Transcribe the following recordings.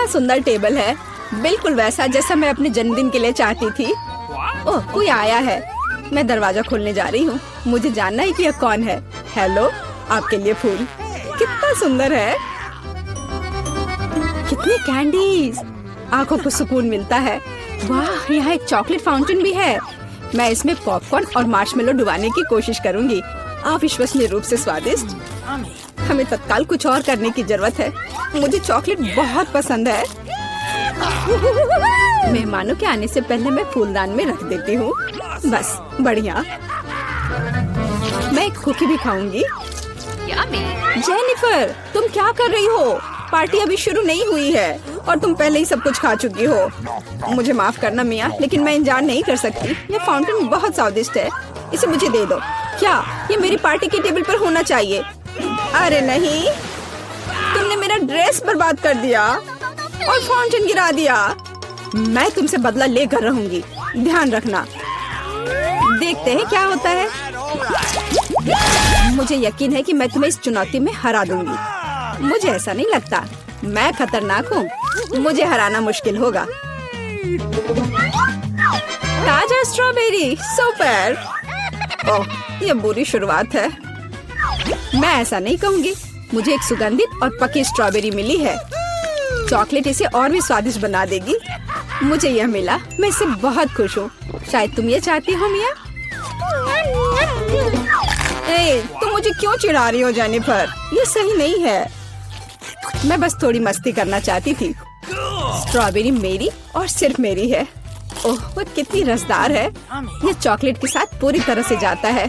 कितना सुंदर टेबल है, बिल्कुल वैसा जैसा मैं अपने जन्मदिन के लिए चाहती थी। ओह, कोई आया है। मैं दरवाजा खोलने जा रही हूँ। मुझे जानना है कि यह कौन है। हेलो, आपके लिए फूल। कितना सुंदर है। कितनी कैंडीज, आंखों को सुकून मिलता है। वाह, यहाँ एक चॉकलेट फाउंटेन भी है। मैं इसमें पॉपकॉर्न और मार्शमेलो डुबाने की कोशिश करूंगी। अविश्वसनीय रूप से स्वादिष्ट। हमें तत्काल कुछ और करने की जरूरत है। मुझे चॉकलेट बहुत पसंद है। मेहमानों के आने से पहले मैं फूलदान में रख देती हूँ। बस, बढ़िया। मैं एक कुकी भी खाऊंगी। जेनिफर, तुम क्या कर रही हो? पार्टी अभी शुरू नहीं हुई है और तुम पहले ही सब कुछ खा चुकी हो। मुझे माफ करना मिया, लेकिन मैं इंतजार नहीं कर सकती। ये फाउंटेन बहुत स्वादिष्ट है। इसे मुझे दे दो। क्या ये मेरी पार्टी की टेबल पर होना चाहिए? अरे नहीं, तुमने मेरा ड्रेस बर्बाद कर दिया और फाउंटेन गिरा दिया। मैं तुमसे बदला लेकर रहूंगी, ध्यान रखना। देखते हैं क्या होता है। मुझे यकीन है कि मैं तुम्हें इस चुनौती में हरा दूंगी। मुझे ऐसा नहीं लगता। मैं खतरनाक हूँ। मुझे हराना मुश्किल होगा। ताजा स्ट्रॉबेरी, सुपर। ओह, ये बुरी शुरुआत है। मैं ऐसा नहीं कहूँगी। मुझे एक सुगंधित और पकी स्ट्रॉबेरी मिली है। चॉकलेट इसे और भी स्वादिष्ट बना देगी। मुझे यह मिला, मैं इससे बहुत खुश हूँ। शायद तुम ये चाहती हो मिया। तुम मुझे क्यों चिढ़ा रही हो जेनिफर? ये सही नहीं है। मैं बस थोड़ी मस्ती करना चाहती थी। स्ट्रॉबेरी मेरी और सिर्फ मेरी है। ओह, वो कितनी रसदार है। ये चॉकलेट के साथ पूरी तरह से जाता है।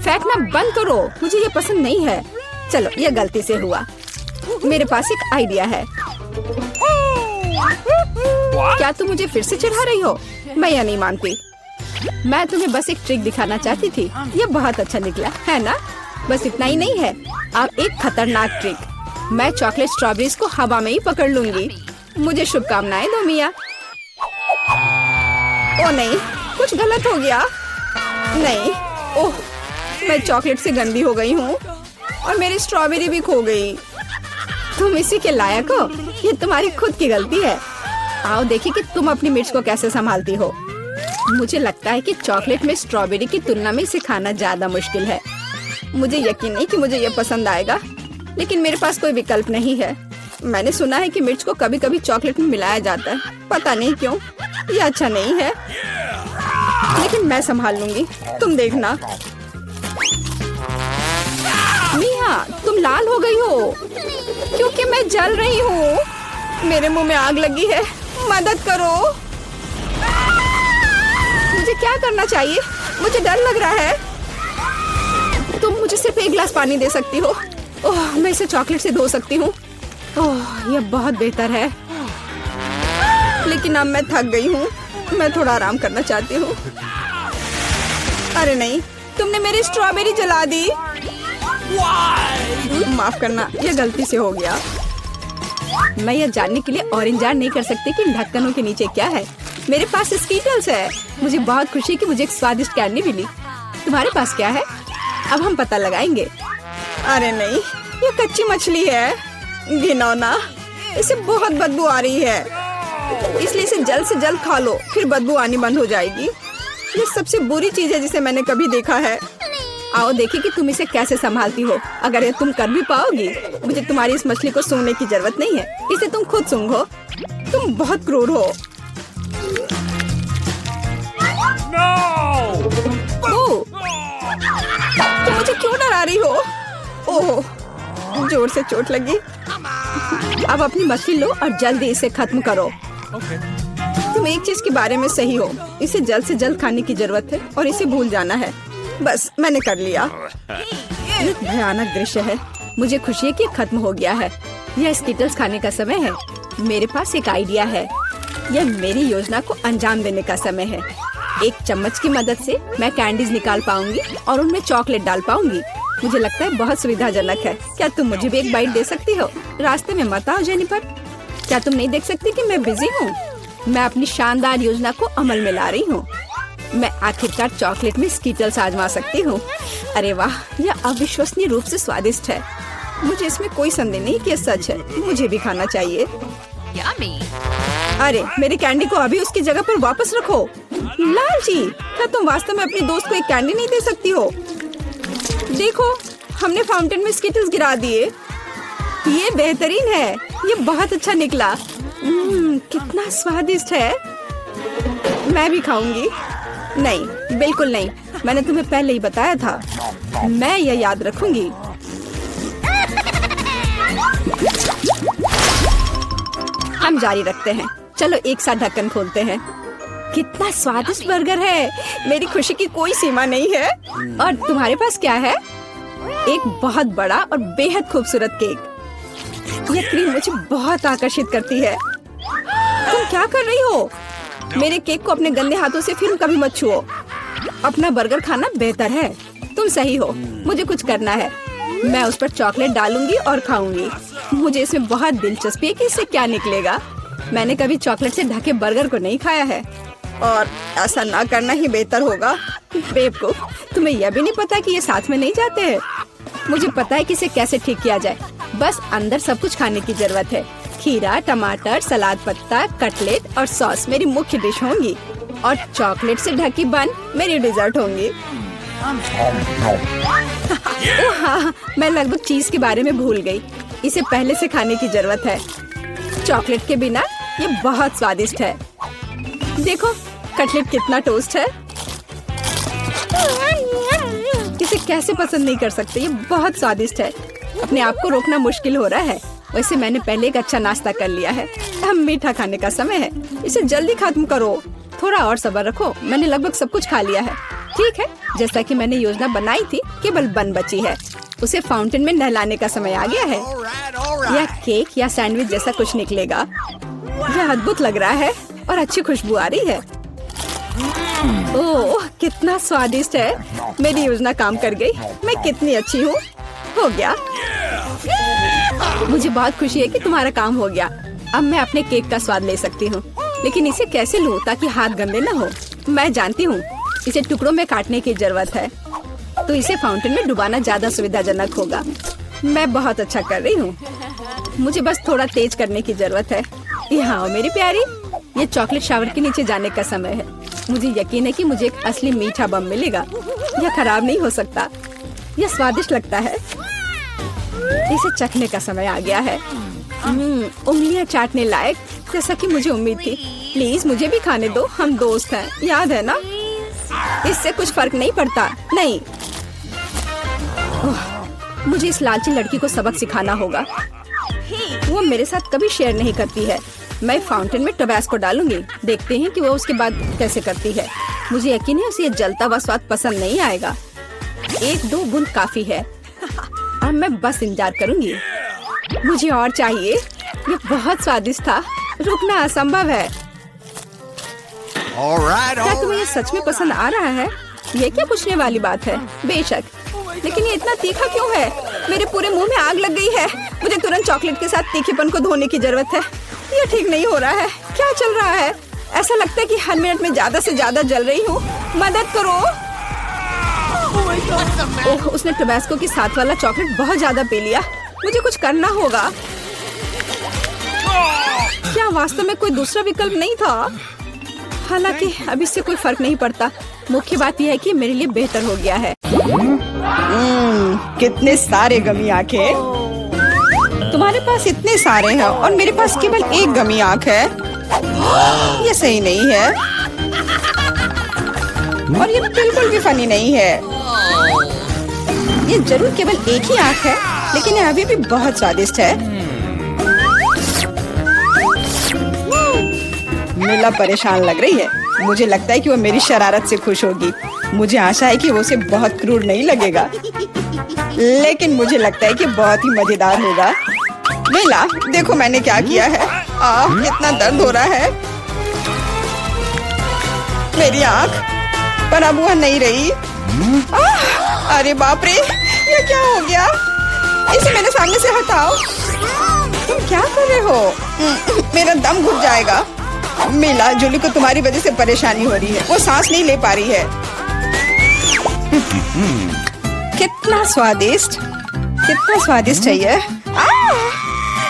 फेंकना बंद करो, मुझे ये पसंद नहीं है। चलो, ये गलती से हुआ। मेरे पास एक आइडिया है। क्या तुम मुझे फिर से चिढ़ा रही हो? मैं यह नहीं मानती। मैं तुम्हें बस एक ट्रिक दिखाना चाहती थी। ये बहुत अच्छा निकला है ना? बस इतना ही नहीं है, अब एक खतरनाक ट्रिक। मैं चॉकलेट स्ट्रॉबेरीज को हवा में ही पकड़ लूंगी। मुझे शुभकामनाएं दो मिया। ओ नहीं, कुछ गलत हो गया। नहीं, ओह, मैं चॉकलेट से गंदी हो गई हूँ और मेरी स्ट्रॉबेरी भी खो गई। तुम इसी के लायक हो। ये तुम्हारी खुद की गलती है। आओ देखिए कि तुम अपनी मिर्च को कैसे संभालती हो। मुझे लगता है कि चॉकलेट में स्ट्रॉबेरी की तुलना में इसे खाना ज्यादा मुश्किल है। मुझे यकीन नहीं कि मुझे ये पसंद आएगा, लेकिन मेरे पास कोई विकल्प नहीं है। मैंने सुना है कि मिर्च को कभी कभी चॉकलेट में मिलाया जाता है। पता नहीं क्यों। ये अच्छा नहीं है, लेकिन मैं संभाल लूंगी। तुम देखना। मिया, तुम लाल हो गई हो क्योंकि मैं जल रही हूँ। मेरे मुंह में आग लगी है। मदद करो। मुझे क्या करना चाहिए? मुझे डर लग रहा है। तुम मुझे सिर्फ एक गिलास पानी दे सकती हो। ओह, मैं इसे चॉकलेट से धो सकती हूँ। ओह, यह बहुत बेहतर है। लेकिन अब मैं थक गई हूँ। मैं थोड़ा आराम करना चाहती हूँ। अरे नहीं, तुमने मेरी स्ट्रॉबेरी जला दी। माफ करना, यह गलती से हो गया। मैं यह जानने के लिए और इंतजार नहीं कर सकती कि इन ढक्कनों के नीचे क्या है। मेरे पास स्कीटल्स है। मुझे बहुत खुशी कि मुझे एक स्वादिष्ट कैंडी मिली। तुम्हारे पास क्या है? अब हम पता लगाएंगे। अरे नहीं, ये कच्ची मछली है। घिनौना, इसे बहुत बदबू आ रही है, इसलिए इसे जल्द से जल्द खा लो, फिर बदबू आनी बंद हो जाएगी। ये सबसे बुरी चीज है जिसे मैंने कभी देखा है। आओ देखिए कि तुम इसे कैसे संभालती हो। अगर ये तुम कर भी पाओगी, मुझे तुम्हारी इस मछली को सूंघने की जरूरत नहीं है। इसे तुम खुद सूंघो। तुम बहुत क्रूर हो। ओह, तुम मुझे क्यों डरा रही हो? ओह, जोर से चोट लगी। अब अपनी मछली लो और जल्दी इसे खत्म करो। तुम एक चीज के बारे में सही हो। इसे जल्द से जल्द खाने की जरूरत है और इसे भूल जाना है। बस, मैंने कर लिया। ये भयानक दृश्य है। मुझे खुशी है कि खत्म हो गया है। यह स्कीटल्स खाने का समय है। मेरे पास एक आइडिया है। यह मेरी योजना को अंजाम देने का समय है। एक चम्मच की मदद से मैं कैंडीज निकाल पाऊंगी और उनमें चॉकलेट डाल पाऊंगी। मुझे लगता है बहुत सुविधाजनक है। क्या तुम मुझे भी एक बाइट दे सकती हो? रास्ते में मत आओ जेनिफर। क्या तुम नहीं देख सकती कि मैं बिजी हूँ? मैं अपनी शानदार योजना को अमल में ला रही हूँ। मैं आखिरकार चॉकलेट में स्कीटल्स आजमा सकती हूँ। अरे वाह, यह अविश्वसनीय रूप से स्वादिष्ट है। मुझे इसमें कोई संदेह नहीं कि यह सच है। मुझे भी खाना चाहिए। Yummy. अरे मेरी कैंडी को अभी उसकी जगह पर वापस रखो। लालची, क्या तुम वास्तव में अपने दोस्त को एक कैंडी नहीं दे सकती हो? देखो, हमने फाउंटेन में स्किटल्स गिरा दिए। ये बेहतरीन है, ये बहुत अच्छा निकला। कितना स्वादिष्ट है। मैं भी खाऊंगी। नहीं, बिल्कुल नहीं, मैंने तुम्हें पहले ही बताया था। मैं यह याद रखूंगी। हम जारी रखते हैं। चलो एक साथ ढक्कन खोलते हैं। कितना स्वादिष्ट बर्गर है। मेरी खुशी की कोई सीमा नहीं है। और तुम्हारे पास क्या है? एक बहुत बड़ा और बेहद खूबसूरत केक। यह क्रीम मुझे बहुत आकर्षित करती है। तुम क्या कर रही हो? मेरे केक को अपने गंदे हाथों से फिर कभी मत छुओ। अपना बर्गर खाना बेहतर है। तुम सही हो, मुझे कुछ करना है। मैं उस पर चॉकलेट डालूंगी और खाऊंगी। मुझे इसमें बहुत दिलचस्पी है कि इससे क्या निकलेगा। मैंने कभी चॉकलेट से ढके बर्गर को नहीं खाया है और ऐसा ना करना ही बेहतर होगा। बेवकूफ, तुम्हें यह भी नहीं पता कि ये साथ में नहीं जाते हैं। मुझे पता है कि इसे कैसे ठीक किया जाए। बस अंदर सब कुछ खाने की जरूरत है। खीरा, टमाटर, सलाद पत्ता, कटलेट और सॉस मेरी मुख्य डिश होंगी और चॉकलेट से ढकी बन मेरी डिजर्ट होंगी। ओह हाँ, मैं लगभग चीज के बारे में भूल गई। इसे पहले से खाने की जरूरत है। चॉकलेट के बिना ये बहुत स्वादिष्ट है। देखो, कटलेट कितना टोस्ट है। इसे कैसे पसंद नहीं कर सकते। ये बहुत स्वादिष्ट है। अपने आप को रोकना मुश्किल हो रहा है। वैसे मैंने पहले एक अच्छा नाश्ता कर लिया है। अब मीठा खाने का समय है। इसे जल्दी खत्म करो। थोड़ा और सब्र रखो। मैंने लगभग सब कुछ खा लिया है। ठीक है, जैसा कि मैंने योजना बनाई थी, केवल बन बची है। उसे फाउंटेन में नहलाने का समय आ गया है। यह केक या सैंडविच जैसा कुछ निकलेगा। यह अद्भुत लग रहा है और अच्छी खुशबू आ रही है। ओह, कितना स्वादिष्ट है। मेरी योजना काम कर गई। मैं कितनी अच्छी हूँ। हो गया। मुझे बहुत खुशी है कि तुम्हारा काम हो गया। अब मैं अपने केक का स्वाद ले सकती हूँ, लेकिन इसे कैसे लूँ ताकि हाथ गंदे न हो। मैं जानती हूँ, इसे टुकड़ों में काटने की जरूरत है, तो इसे फाउंटेन में डुबाना ज्यादा सुविधाजनक होगा। मैं बहुत अच्छा कर रही हूँ। मुझे बस थोड़ा तेज करने की जरूरत है। यहाँ मेरी प्यारी, ये चॉकलेट शावर के नीचे जाने का समय है। मुझे यकीन है कि मुझे एक असली मीठा बम मिलेगा। यह खराब नहीं हो सकता। यह स्वादिष्ट लगता है। इसे चखने का समय आ गया है। उंगलियां चाटने लायक, जैसा कि मुझे उम्मीद थी। प्लीज मुझे भी खाने दो। हम दोस्त हैं, याद है ना? इससे कुछ फर्क नहीं पड़ता। नहीं, मुझे इस लालची लड़की को सबक सिखाना होगा। वो मेरे साथ कभी शेयर नहीं करती है। मैं फाउंटेन में टबैस्को डालूंगी। देखते हैं कि वो उसके बाद कैसे करती है। मुझे यकीन है उसे ये जलता हुआ स्वाद पसंद नहीं आएगा। 1-2 बूंद काफी है। अब मैं बस इंतजार करूंगी। मुझे और चाहिए। ये बहुत स्वादिष्ट था। रुकना असंभव है। क्या तुम्हें ये सच में पसंद आ रहा है? ये क्या पूछने वाली बात है? बेशक, लेकिन ये इतना तीखा क्यों है? मेरे पूरे मुंह में आग लग गई है। मुझे तुरंत चॉकलेट के साथ तीखेपन को धोने की जरूरत है। ये ठीक नहीं हो रहा है। क्या चल रहा है? ऐसा लगता है कि हर मिनट में ज्यादा से ज्यादा जल रही हूँ। मदद करो। ओह, उसने टबैस्को के साथ वाला चॉकलेट बहुत ज्यादा पी लिया। मुझे कुछ करना होगा। क्या वास्तव में कोई दूसरा विकल्प नहीं था? हालांकि अब इससे कोई फर्क नहीं पड़ता। मुख्य बात यह है कि मेरे लिए बेहतर हो गया है। कितने सारे गमी आंखें। तुम्हारे पास इतने सारे हैं और मेरे पास केवल एक गमी आंख है। ये सही नहीं है और ये बिल्कुल भी फनी नहीं है। ये जरूर केवल एक ही आंख है, लेकिन ये अभी भी बहुत स्वादिष्ट है। मिला परेशान लग रही है। मुझे लगता है कि वो मेरी शरारत से खुश होगी। मुझे आशा है कि वो उसे बहुत क्रूर नहीं लगेगा, लेकिन मुझे लगता है कि बहुत ही मजेदार होगा। मिला, देखो मैंने क्या किया है। कितना दर्द हो रहा है। मेरी आँख, पर अब वह नहीं रही। अरे बाप रे, ये क्या हो गया? इसे मेरे सामने से हटाओ। तुम क्या कर रहे हो? मेरा दम घुट जाएगा। मिला, जूली को तुम्हारी वजह से परेशानी हो रही है। वो सांस नहीं ले पा रही है। कितना स्वादिष्ट है ये।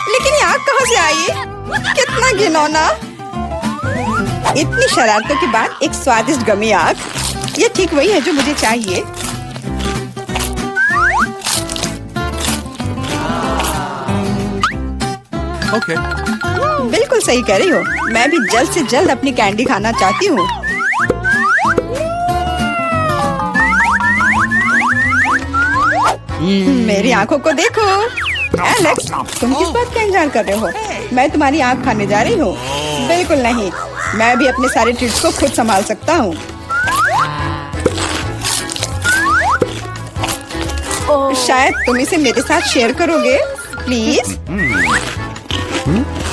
लेकिन ये आग कहाँ से आई? कितना घिनौना। इतनी शरारतों के बाद एक स्वादिष्ट गमी आग। ये ठीक वही है जो मुझे चाहिए। Okay. बिल्कुल सही कह रही हो। मैं भी जल्द से जल्द अपनी कैंडी खाना चाहती हूँ। मेरी आंखों को देखो। एलेक्स, तुम किस बात का इंतजार कर रहे हो? मैं तुम्हारी आंख खाने जा रही हूँ। बिल्कुल नहीं, मैं भी अपने सारे ट्रीट्स को खुद संभाल सकता हूँ। शायद तुम इसे मेरे साथ शेयर करोगे, प्लीज।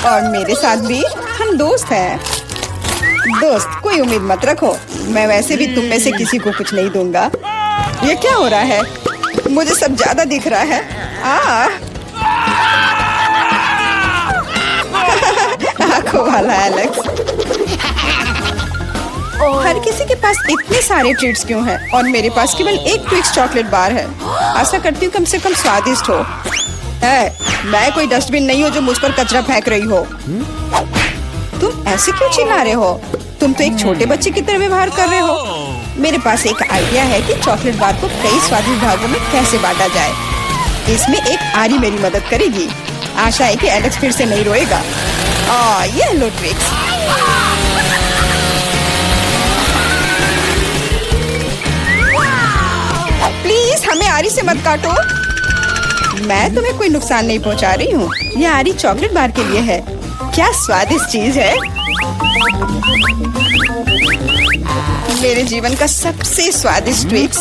और मेरे साथ भी, हम दोस्त हैं। दोस्त, कोई उम्मीद मत रखो। मैं वैसे भी तुम में से किसी को कुछ नहीं दूंगा। ये क्या हो रहा है? मुझे सब ज्यादा दिख रहा है। आंखों वाला एलेक्स। हर किसी के पास इतने सारे ट्रीट्स क्यों हैं और मेरे पास केवल एक ट्विक्स चॉकलेट बार है। आशा करती हूँ कम से कम स्वादिष्ट हो। मैं कोई डस्टबिन नहीं हूँ जो मुझ पर कचरा फेंक रही हो। तुम ऐसे क्यों चिल्ला रहे हो? तुम तो एक छोटे बच्चे की तरह व्यवहार कर रहे हो। मेरे पास एक आइडिया है कि चॉकलेट बार को कई स्वादिष्ट भागों में कैसे बांटा जाए। इसमें एक आरी मेरी मदद करेगी। आशा है कि एलेक्स फिर से नहीं रोएगा। ये लो ट्विक्स। प्लीज हमें आरी से मत काटो। मैं तुम्हें कोई नुकसान नहीं पहुंचा रही हूँ। यह आरी चॉकलेट बार के लिए है। क्या स्वादिष्ट चीज है। मेरे जीवन का सबसे स्वादिष्ट ट्विक्स।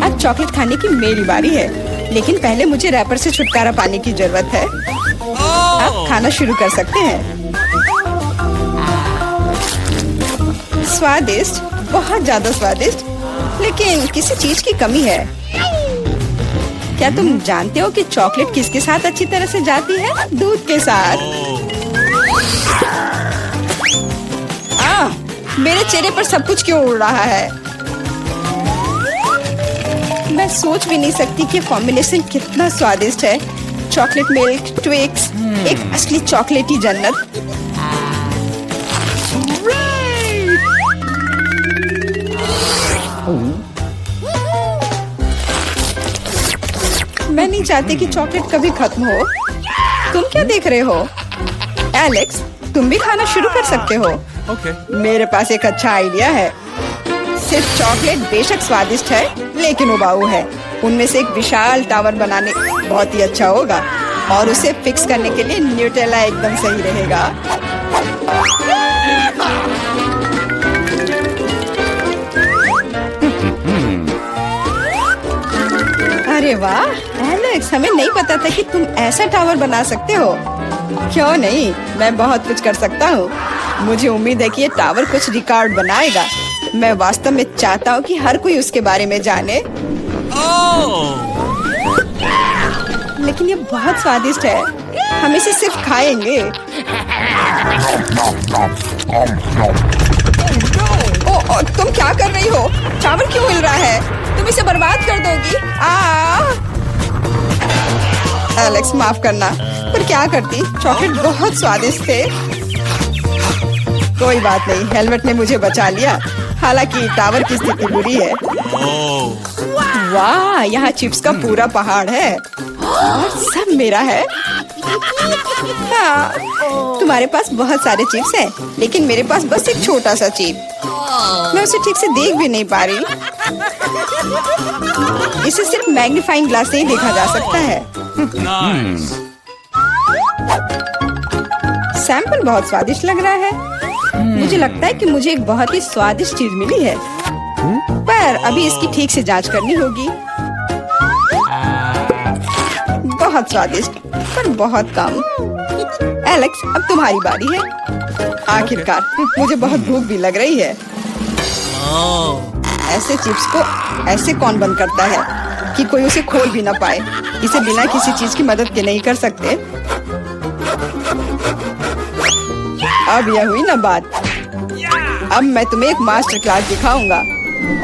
अब चॉकलेट खाने की मेरी बारी है, लेकिन पहले मुझे रैपर से छुटकारा पाने की जरूरत है। अब खाना शुरू कर सकते हैं। स्वादिष्ट, बहुत ज्यादा स्वादिष्ट, लेकिन किसी चीज की कमी है। क्या तुम जानते हो कि चॉकलेट किसके साथ अच्छी तरह से जाती है? दूध के साथ। मेरे चेहरे पर सब कुछ क्यों उड़ रहा है? मैं सोच भी नहीं सकती कि कॉम्बिनेशन कितना स्वादिष्ट है। चॉकलेट मिल्क, ट्विक्स, एक असली चॉकलेटी जन्नत। मैं नहीं चाहती कि चॉकलेट कभी खत्म हो। तुम क्या देख रहे हो? एलेक्स, तुम भी खाना शुरू कर सकते हो। Okay. मेरे पास एक अच्छा आइडिया है। सिर्फ चॉकलेट बेशक स्वादिष्ट है, लेकिन उबाऊ है। उनमें से एक विशाल टावर बनाने बहुत ही अच्छा होगा, और उसे फिक्स करने के लिए न्यूटेला एकदम सही रहेगा। अरे वाह एलेक्स, हमें नहीं पता था कि तुम ऐसा टावर बना सकते हो। क्यों नहीं, मैं बहुत कुछ कर सकता हूँ। मुझे उम्मीद है कि ये टावर कुछ रिकॉर्ड बनाएगा। मैं वास्तव में चाहता हूँ कि हर कोई उसके बारे में जाने। लेकिन ये बहुत स्वादिष्ट है। हम इसे सिर्फ खाएंगे। तुम क्या कर रही हो? टावर क्यों हिल रहा है? तुम इसे बर्बाद कर दोगी। एलेक्स, माफ करना, पर क्या करती? चॉकलेट बहुत स्वादिष्ट थे। कोई बात नहीं, हेलमेट ने मुझे बचा लिया। हालांकि टावर की स्थिति बुरी है। वाह, यहाँ चिप्स का पूरा पहाड़ है और सब मेरा है। हाँ, तुम्हारे पास बहुत सारे चिप्स हैं, लेकिन मेरे पास बस एक छोटा सा चिप। मैं उसे ठीक से देख भी नहीं पा रही। इसे सिर्फ मैग्नीफाइंग ग्लास से ही देखा जा सकता है। सैंपल बहुत स्वादिष्ट लग रहा है। मुझे लगता है कि मुझे एक बहुत ही स्वादिष्ट चीज मिली है, पर अभी इसकी ठीक से जांच करनी होगी। बहुत स्वादिष्ट, पर बहुत कम। एलेक्स, अब तुम्हारी बारी है। आखिरकार, मुझे बहुत भूख भी लग रही है। ऐसे चिप्स को ऐसे कौन बंद करता है कि कोई उसे खोल भी ना पाए? इसे बिना किसी चीज की मदद के नहीं कर सकते। अब यह हुई ना बात। अब मैं तुम्हें एक मास्टर क्लास दिखाऊंगा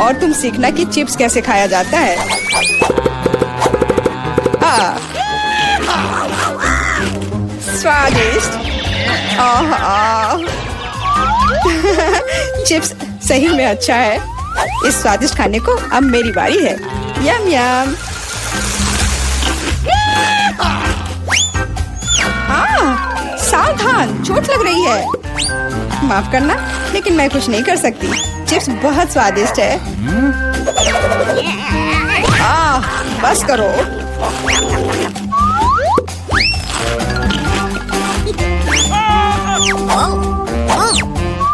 और तुम सीखना कि चिप्स कैसे खाया जाता है। स्वादिष्ट। चिप्स सही में अच्छा है। इस स्वादिष्ट खाने को अब मेरी बारी है। यम यम। सावधान, चोट लग रही है। माफ करना, लेकिन मैं कुछ नहीं कर सकती। चिप्स बहुत स्वादिष्ट है। बस करो।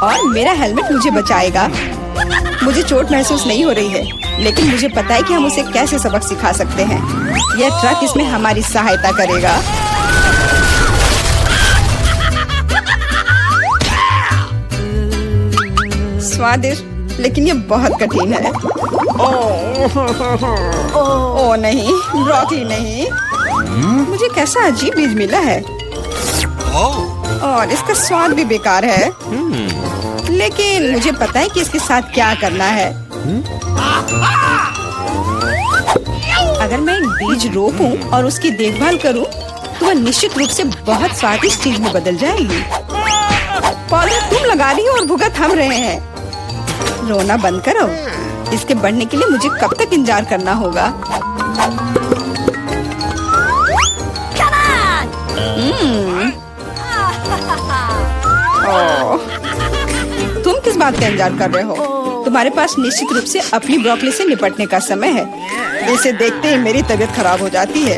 और मेरा हेलमेट मुझे बचाएगा। मुझे चोट महसूस नहीं हो रही है, लेकिन मुझे पता है कि हम उसे कैसे सबक सिखा सकते हैं। यह ट्रक इसमें हमारी सहायता करेगा। स्वादिष्ट, लेकिन ये बहुत कठिन है। ओह नहीं, ब्रोकली नहीं। मुझे कैसा अजीब बीज मिला है और इसका स्वाद भी बेकार है। लेकिन मुझे पता है कि इसके साथ क्या करना है। अगर मैं एक बीज रोपूं और उसकी देखभाल करूं, तो वह निश्चित रूप से बहुत स्वादिष्ट चीज में बदल जाएगी। पौधे तुम लगा रही हो और भुगत हम रहे हैं। रोना बंद करो। इसके बढ़ने के लिए मुझे कब तक इंतजार करना होगा? तुम किस बात का इंतजार कर रहे हो? तुम्हारे पास निश्चित रूप से अपनी ब्रोकली से निपटने का समय है। इसे देखते ही मेरी तबीयत खराब हो जाती है।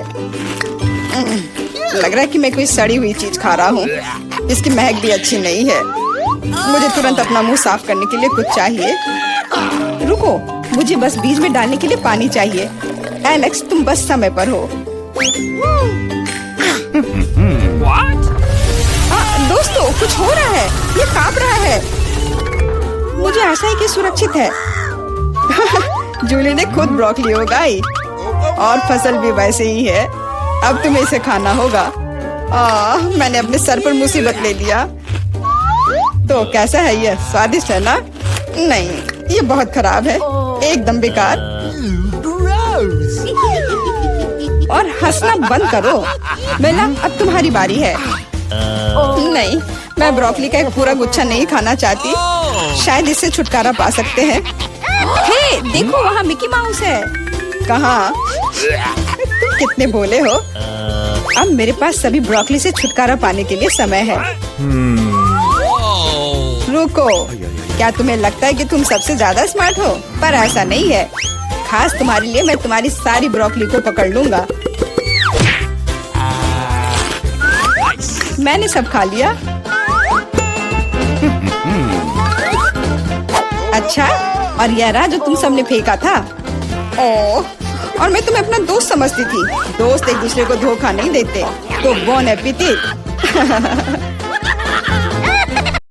लग रहा है कि मैं कोई सड़ी हुई चीज खा रहा हूँ। इसकी महक भी अच्छी नहीं है। मुझे तुरंत अपना मुंह साफ करने के लिए कुछ चाहिए। रुको, मुझे बस बीज में डालने के लिए पानी चाहिए। एलेक्स, तुम बस समय पर हो। दोस्तों, कुछ हो रहा है। ये कांप रहा है। मुझे आशा है कि सुरक्षित है। जूली ने खुद ब्रोकली उगाई और फसल भी वैसे ही है। अब तुम्हें इसे खाना होगा। मैंने अपने सर पर मुसीबत ले लिया। तो कैसा है ये? स्वादिष्ट है ना? नहीं, ये बहुत खराब है। एकदम बेकार। और हंसना बंद करो। बेला, अब तुम्हारी बारी है। नहीं, मैं ब्रोकली का एक पूरा गुच्छा नहीं खाना चाहती। शायद इससे छुटकारा पा सकते हैं। हे, देखो, वहाँ मिकी माउस है। कहाँ? तुम कितने भोले हो। अब मेरे पास सभी ब्रोकली से छुटकारा पाने के लिए समय है। रुको, क्या तुम्हें लगता है कि तुम सबसे ज्यादा स्मार्ट हो? पर ऐसा नहीं है। खास तुम्हारे लिए मैं तुम्हारी सारी ब्रोकली को पकड़ लूंगा। मैंने सब खा लिया। अच्छा, और यह रहा जो तुम सबने फेंका था। ओह, और मैं तुम्हें अपना दोस्त समझती थी। दोस्त एक दूसरे को धोखा नहीं देते। तो बोन एपेटिट।